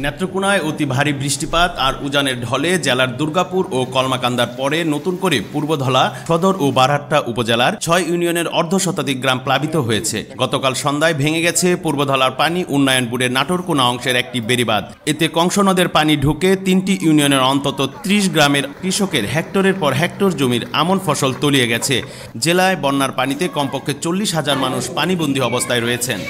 নেত্রকোনায় অতি ভারী বৃষ্টিপাত আর উজানের ঢলে জেলার দুর্গাপুর ও কলমাকান্দার পরে নতুন করে পূর্বধলা, সদর ও বারহাট্টা উপজেলার ৬ ইউনিয়নের অর্ধশতাধিক গ্রাম প্লাবিত হয়েছে। গতকাল সন্ধ্যায় ভেঙে গেছে পূর্বধলার পানি উন্নয়ন বোর্ডের নাটোরকোনা অংশের একটি বেড়িবাঁধ। এতে কংস নদের পানি ঢুকে ৩টি ইউনিয়নের অন্তত ৩০ গ্রামের কৃষকের হেক্টরের পর হেক্টর জমির আমন ফসল তলিয়ে গেছে। জেলায় বন্যার পানিতে কমপক্ষে ৪০,০০০ মানুষ পানিবন্দী অবস্থায় রয়েছেন।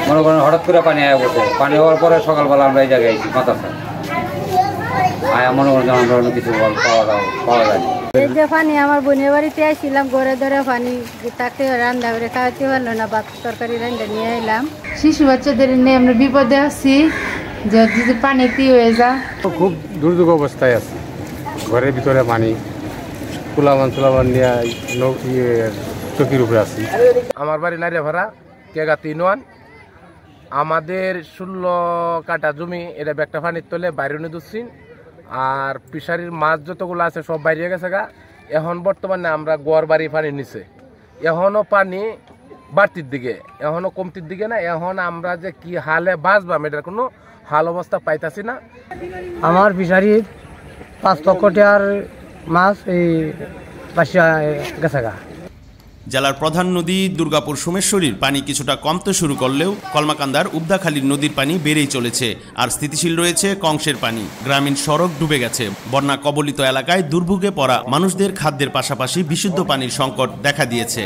মনে করেন হঠাৎ করে পানি আয়া বসে, পানি হওয়ার পরে সকালবেলা আমরা এই জায়গায় আইছি মাদ্রাসা আয়া, মনে করেন আমরা অন্য কিছু পাওয়া যায়নি। এই যে পানি আমার বোনের বাড়িতে আসছিলাম, ঘরে ধরে পানি তাকে রান্না করে খাওয়াতে পারলো না, ভাত তরকারি রান্না নিয়ে এলাম। শিশু বাচ্চাদের নিয়ে আমরা বিপদে আছি, যে যদি পানিতে হয়ে যা। খুব দুর্যোগ অবস্থায় আছে, ঘরের ভিতরে পানি, কুলামান নিয়ে চকির উপরে আছি। আমার বাড়ি নারিয়াভাড়া কেগা ৩ আমাদের ১৬ কাটা জমি, এটা ব্যাগটা পানির তলে বাইরে নিয়ে দিচ্ছি। আর ফিশারির মাছ যতগুলো আছে সব বাইরে গেছে গা। এখন বর্তমানে আমরা গোয়ার বাড়ি পানি নিচে, এখনও পানি বাড়তির দিকে, এখনও কমতির দিকে না। এখন আমরা যে কি হালে বাঁচবাম এটার কোনো হাল অবস্থা পাইতাছি না। আমার ফিশারির ৫ লক্ষ টাকার মাছ এই বাসিয়া গেছে গা। জেলার প্রধান নদী দুর্গাপুর সোমেশ্বরীর পানি কিছুটা কমতে শুরু করলেও কলমাকান্দার উবদাখালীর নদীর পানি বেড়েই চলেছে আর স্থিতিশীল রয়েছে কংসের পানি। গ্রামীণ সড়ক ডুবে গেছে। বন্যা কবলিত এলাকায় দুর্ভোগে পড়া মানুষদের খাদ্যের পাশাপাশি বিশুদ্ধ পানির সংকট দেখা দিয়েছে।